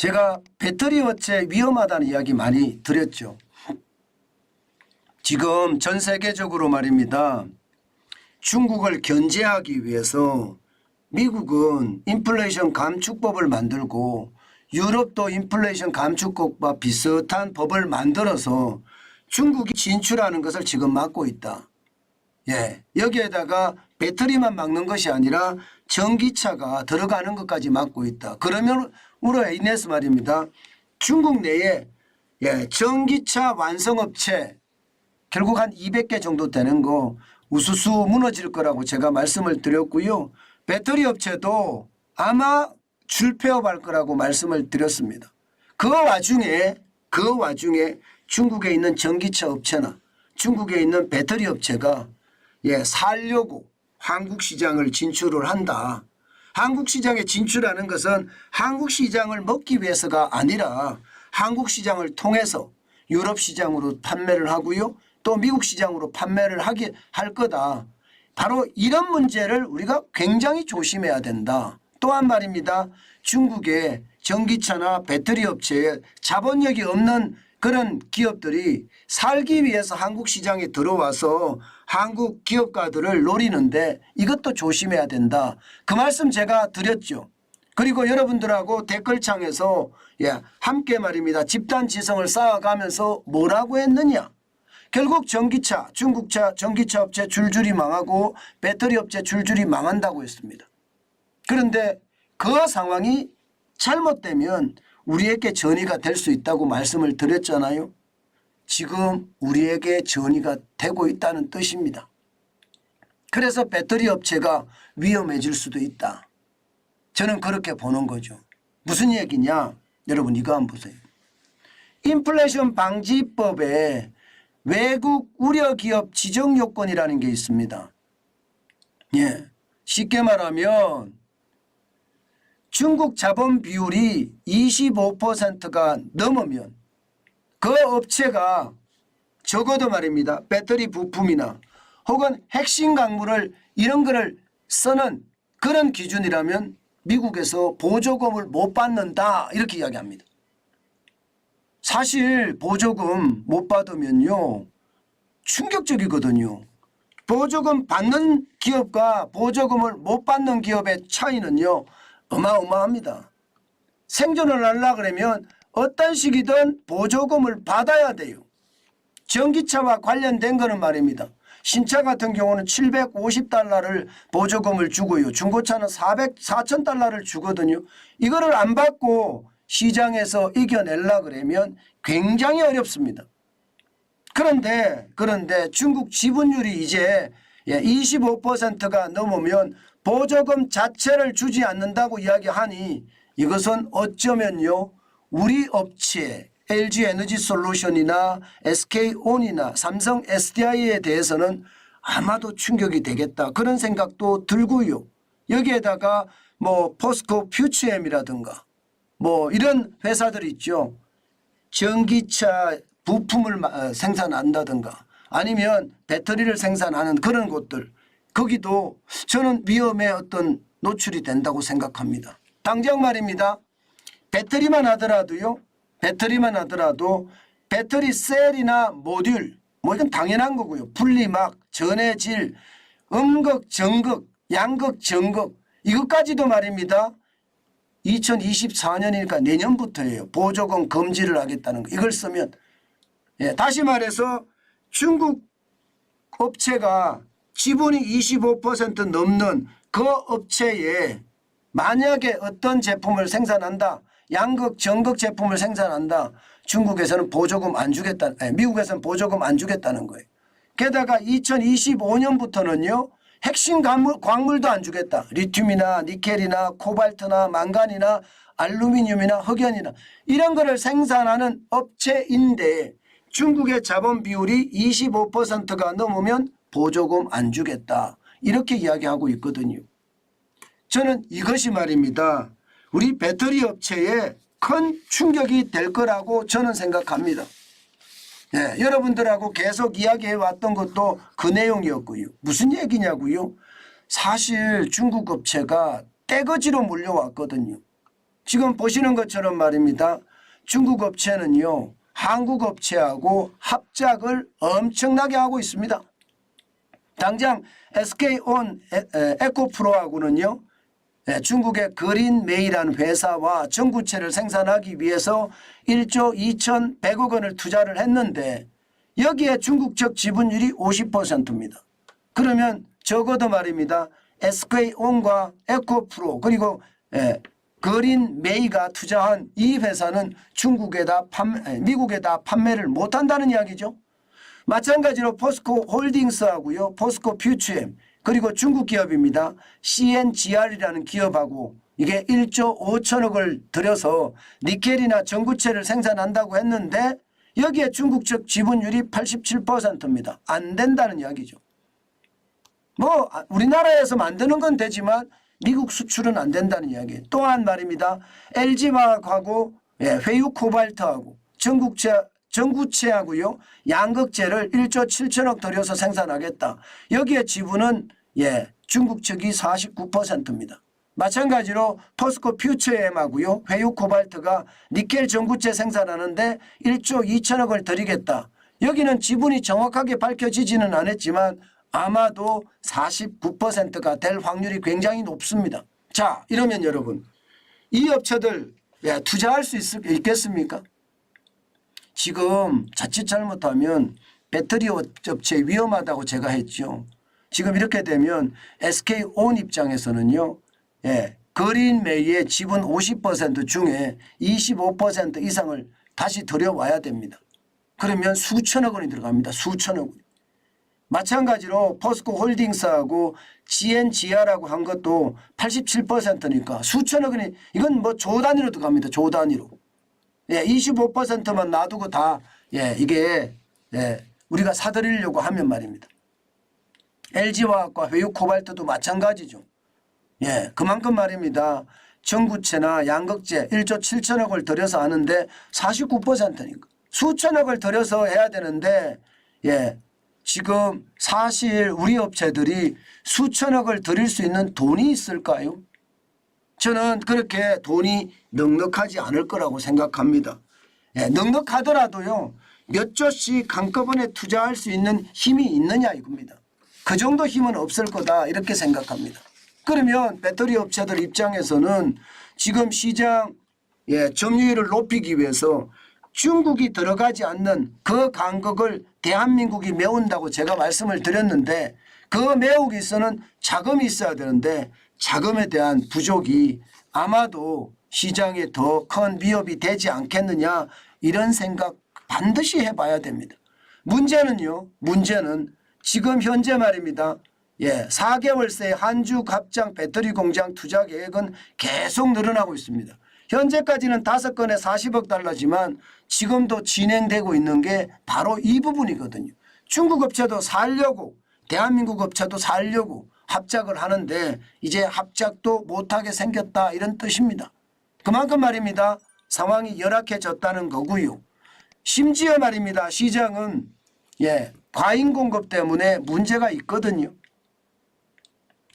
제가 배터리 업체 위험하다는 이야기 많이 드렸죠. 지금 전 세계적으로 말입니다. 중국을 견제하기 위해서 미국은 인플레이션 감축법을 만들고 유럽도 인플레이션 감축법과 비슷한 법을 만들어서 중국이 진출하는 것을 지금 막고 있다. 여기에다가 배터리만 막는 것이 아니라 전기차가 들어가는 것까지 막고 있다. 그러므로 인해서 말입니다. 중국 내에 전기차 완성업체 결국 한 200개 정도 되는 거 우수수 무너질 거라고 제가 말씀을 드렸고요. 배터리 업체도 아마 줄폐업할 거라고 말씀을 드렸습니다. 그 와중에 중국에 있는 전기차 업체나 중국에 있는 배터리 업체가 살려고 한국 시장을 진출을 한다. 한국 시장에 진출하는 것은 한국 시장을 먹기 위해서가 아니라 한국 시장을 통해서 유럽 시장으로 판매를 하고요. 또 미국 시장으로 판매를 할 거다. 바로 이런 문제를 우리가 굉장히 조심해야 된다. 또한 말입니다. 중국의 전기차나 배터리 업체에 자본력이 없는 그런 기업들이 살기 위해서 한국 시장에 들어와서 한국 기업가들을 노리는데 이것도 조심해야 된다. 그 말씀 제가 드렸죠. 그리고 여러분들하고 댓글창에서 함께 말입니다. 집단지성을 쌓아가면서 뭐라고 했느냐. 결국 전기차, 중국차 전기차 업체 줄줄이 망하고 배터리 업체 줄줄이 망한다고 했습니다. 그런데 그 상황이 잘못되면 우리에게 전이가 될 수 있다고 말씀을 드렸잖아요. 지금 우리에게 전이가 되고 있다는 뜻입니다. 그래서 배터리 업체가 위험해질 수도 있다. 저는 그렇게 보는 거죠. 무슨 얘기냐? 여러분 이거 한번 보세요. 인플레이션 방지법에 외국 우려 기업 지정 요건이라는 게 있습니다. 쉽게 말하면 중국 자본 비율이 25%가 넘으면 그 업체가 적어도 말입니다. 배터리 부품이나 혹은 핵심 광물을 이런 거를 쓰는 그런 기준이라면 미국에서 보조금을 못 받는다 이렇게 이야기합니다. 사실 보조금 못 받으면요 충격적이거든요. 보조금 받는 기업과 보조금을 못 받는 기업의 차이는요 어마어마합니다. 생존을 하려고 그러면 어떤 식이든 보조금을 받아야 돼요. 전기차와 관련된 거는 말입니다. 신차 같은 경우는 $750를 보조금을 주고요. 중고차는 $4,000를 주거든요. 이거를 안 받고 시장에서 이겨내려고 그러면 굉장히 어렵습니다. 그런데 중국 지분율이 이제 25%가 넘으면 보조금 자체를 주지 않는다고 이야기하니 이것은 어쩌면요 우리 업체 LG에너지솔루션이나 SK온이나 삼성 SDI에 대해서는 아마도 충격이 되겠다 그런 생각도 들고요. 여기에다가 뭐 포스코 퓨처엠이라든가 뭐 이런 회사들 있죠. 전기차 부품을 생산한다든가 아니면 배터리를 생산하는 그런 곳들 거기도 저는 위험에 어떤 노출이 된다고 생각합니다. 당장 말입니다. 배터리만 하더라도 배터리 셀이나 모듈 뭐 이건 당연한 거고요. 분리막, 전해질, 음극, 정극, 양극, 정극 이것까지도 말입니다. 2024년이니까 내년부터예요. 보조금 금지를 하겠다는 거. 이걸 쓰면 다시 말해서 중국 업체가 지분이 25% 넘는 그 업체에 만약에 어떤 제품을 생산한다. 양극, 정극 제품을 생산한다. 중국에서는 보조금 안 주겠다. 미국에서는 보조금 안 주겠다는 거예요. 게다가 2025년부터는요. 핵심 광물도 안 주겠다. 리튬이나 니켈이나 코발트나 망간이나 알루미늄이나 흑연이나 이런 거를 생산하는 업체인데 중국의 자본 비율이 25%가 넘으면 보조금 안 주겠다. 이렇게 이야기하고 있거든요. 저는 이것이 말입니다. 우리 배터리 업체에 큰 충격이 될 거라고 저는 생각합니다. 여러분들하고 계속 이야기해 왔던 것도 그 내용이었고요. 무슨 얘기냐고요? 사실 중국 업체가 떼거지로 몰려왔거든요. 지금 보시는 것처럼 말입니다. 중국 업체는요, 한국 업체하고 합작을 엄청나게 하고 있습니다. 당장 SK온 에코프로하고는요, 중국의 그린메이라는 회사와 전구체를 생산하기 위해서 1조 2,100억 원을 투자를 했는데 여기에 중국 측 지분율이 50%입니다. 그러면 적어도 말입니다. SK온과 에코프로 그리고 그린메이가 투자한 이 회사는 미국에다 판매를 못한다는 이야기죠. 마찬가지로 포스코 홀딩스하고요. 포스코 퓨처엠 그리고 중국 기업입니다. CNGR이라는 기업하고 이게 1조 5천억을 들여서 니켈이나 전구체를 생산한다고 했는데 여기에 중국 측 지분율이 87%입니다. 안 된다는 이야기죠. 뭐 우리나라에서 만드는 건 되지만 미국 수출은 안 된다는 이야기예요. 또한 말입니다. LG화학하고 회유코발트하고 전구체하고요. 양극재를 1조 7천억 들여서 생산하겠다. 여기에 지분은 중국 측이 49%입니다. 마찬가지로 포스코 퓨처엠하고요. 회유코발트가 니켈 전구체 생산하는데 1조 2천억을 들이겠다. 여기는 지분이 정확하게 밝혀지지는 않았지만 아마도 49%가 될 확률이 굉장히 높습니다. 자, 이러면 여러분 이 업체들 투자할 수 있겠습니까? 지금 자칫 잘못하면 배터리 업체 위험하다고 제가 했죠. 지금 이렇게 되면 SK온 입장에서는요. 그린메이의 지분 50% 중에 25% 이상을 다시 들여와야 됩니다. 그러면 수천억 원이 들어갑니다. 수천억 원. 마찬가지로 포스코 홀딩스하고 GNGR하고 한 것도 87%니까 수천억 원이 이건 뭐 조 단위로 들어갑니다. 조 단위로. 25%만 놔두고 다 이게 우리가 사들이려고 하면 말입니다. LG화학과 회유코발트도 마찬가지죠. 그만큼 말입니다. 전구체나 양극재 1조 7천억을 들여서 하는데 49%니까 수천억을 들여서 해야 되는데 지금 사실 우리 업체들이 수천억을 들일 수 있는 돈이 있을까요? 저는 그렇게 돈이 넉넉하지 않을 거라고 생각합니다. 넉넉하더라도요. 몇 조씩 한꺼번에 투자할 수 있는 힘이 있느냐 이겁니다. 그 정도 힘은 없을 거다 이렇게 생각합니다. 그러면 배터리 업체들 입장에서는 지금 시장 점유율을 높이기 위해서 중국이 들어가지 않는 그 간극을 대한민국이 메운다고 제가 말씀을 드렸는데 그 메우기 위해서는 자금이 있어야 되는데 자금에 대한 부족이 아마도 시장에 더 큰 위협이 되지 않겠느냐 이런 생각 반드시 해봐야 됩니다. 문제는요. 문제는 지금 현재 말입니다. 4개월 새 한주 갑장 배터리 공장 투자 계획은 계속 늘어나고 있습니다. 현재까지는 5건에 40억 달러지만 지금도 진행되고 있는 게 바로 이 부분이거든요. 중국 업체도 살려고 대한민국 업체도 살려고 합작을 하는데 이제 합작도 못하게 생겼다 이런 뜻입니다. 그만큼 말입니다. 상황이 열악해졌다는 거고요. 심지어 말입니다. 시장은 과잉 공급 때문에 문제가 있거든요.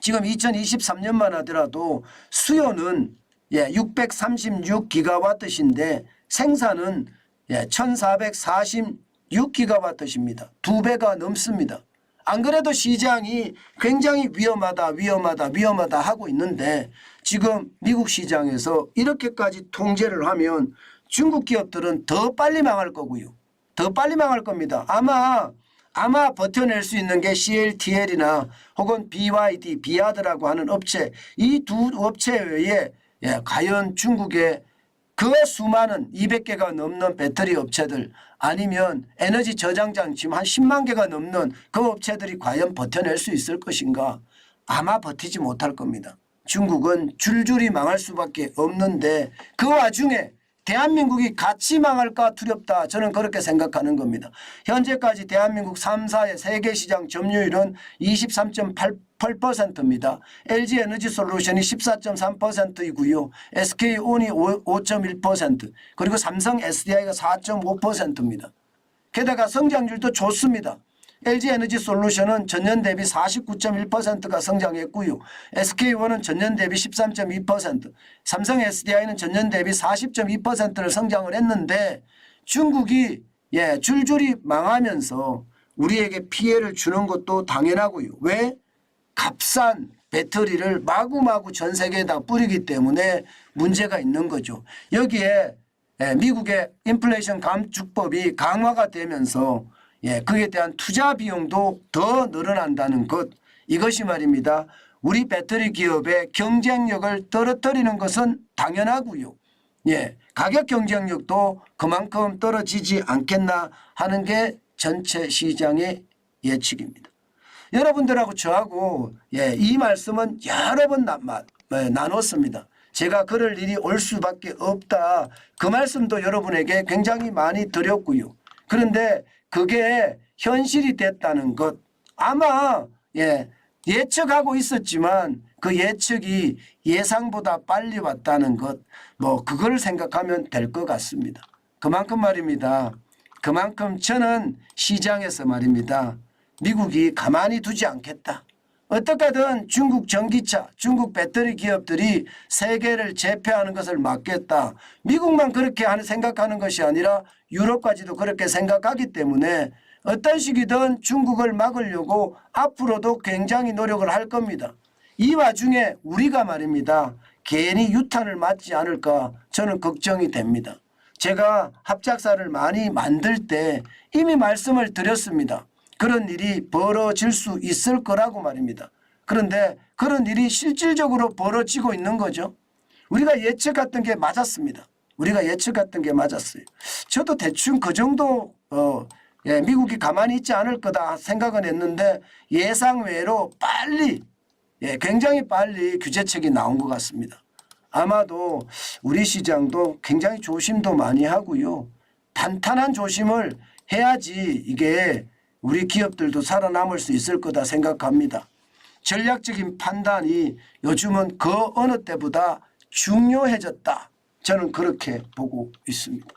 지금 2023년만 하더라도 수요는 636기가와트인데 생산은 1446기가와트입니다. 2배가 넘습니다. 안 그래도 시장이 굉장히 위험하다 하고 있는데 지금 미국 시장에서 이렇게까지 통제를 하면 중국 기업들은 더 빨리 망할 거고요. 더 빨리 망할 겁니다. 아마 버텨낼 수 있는 게 CLTL이나 혹은 BYD, 비아드라고 하는 업체 이 두 업체 외에 과연 중국의 그 수많은 200개가 넘는 배터리 업체들 아니면 에너지 저장장 지금 한 10만 개가 넘는 그 업체들이 과연 버텨낼 수 있을 것인가? 아마 버티지 못할 겁니다. 중국은 줄줄이 망할 수밖에 없는데 그 와중에 대한민국이 같이 망할까 두렵다. 저는 그렇게 생각하는 겁니다. 현재까지 대한민국 3사의 세계시장 점유율은 23.8%입니다. LG에너지솔루션이 14.3%이고요. SK온이 5.1% 그리고 삼성 SDI가 4.5%입니다. 게다가 성장률도 좋습니다. LG에너지솔루션은 전년 대비 49.1%가 성장했고요. SK온은 전년 대비 13.2%, 삼성 SDI는 전년 대비 40.2%를 성장을 했는데 중국이 줄줄이 망하면서 우리에게 피해를 주는 것도 당연하고요. 왜? 값싼 배터리를 마구마구 전 세계에다 뿌리기 때문에 문제가 있는 거죠. 여기에 미국의 인플레이션 감축법이 강화가 되면서 그에 대한 투자 비용도 더 늘어난다는 것, 이것이 말입니다. 우리 배터리 기업의 경쟁력을 떨어뜨리는 것은 당연하고요. 가격 경쟁력도 그만큼 떨어지지 않겠나 하는 게 전체 시장의 예측입니다. 여러분들하고 저하고 이 말씀은 여러 번 나눴습니다. 제가 그럴 일이 올 수밖에 없다. 그 말씀도 여러분에게 굉장히 많이 드렸고요. 그런데 그게 현실이 됐다는 것, 아마 예측하고 있었지만 그 예측이 예상보다 빨리 왔다는 것, 그걸 생각하면 될 것 같습니다. 그만큼 말입니다. 그만큼 저는 시장에서 말입니다. 미국이 가만히 두지 않겠다. 어떻게든 중국 전기차, 중국 배터리 기업들이 세계를 제패하는 것을 막겠다. 미국만 그렇게 생각하는 것이 아니라 유럽까지도 그렇게 생각하기 때문에 어떤 식이든 중국을 막으려고 앞으로도 굉장히 노력을 할 겁니다. 이 와중에 우리가 말입니다. 괜히 유탄을 맞지 않을까 저는 걱정이 됩니다. 제가 합작사를 많이 만들 때 이미 말씀을 드렸습니다. 그런 일이 벌어질 수 있을 거라고 말입니다. 그런데 그런 일이 실질적으로 벌어지고 있는 거죠. 우리가 예측했던 게 맞았습니다. 우리가 예측했던 게 맞았어요. 저도 대충 그 정도 미국이 가만히 있지 않을 거다 생각은 했는데 예상외로 빨리 굉장히 빨리 규제책이 나온 것 같습니다. 아마도 우리 시장도 굉장히 조심도 많이 하고요. 탄탄한 조심을 해야지 이게 우리 기업들도 살아남을 수 있을 거다 생각합니다. 전략적인 판단이 요즘은 그 어느 때보다 중요해졌다. 저는 그렇게 보고 있습니다.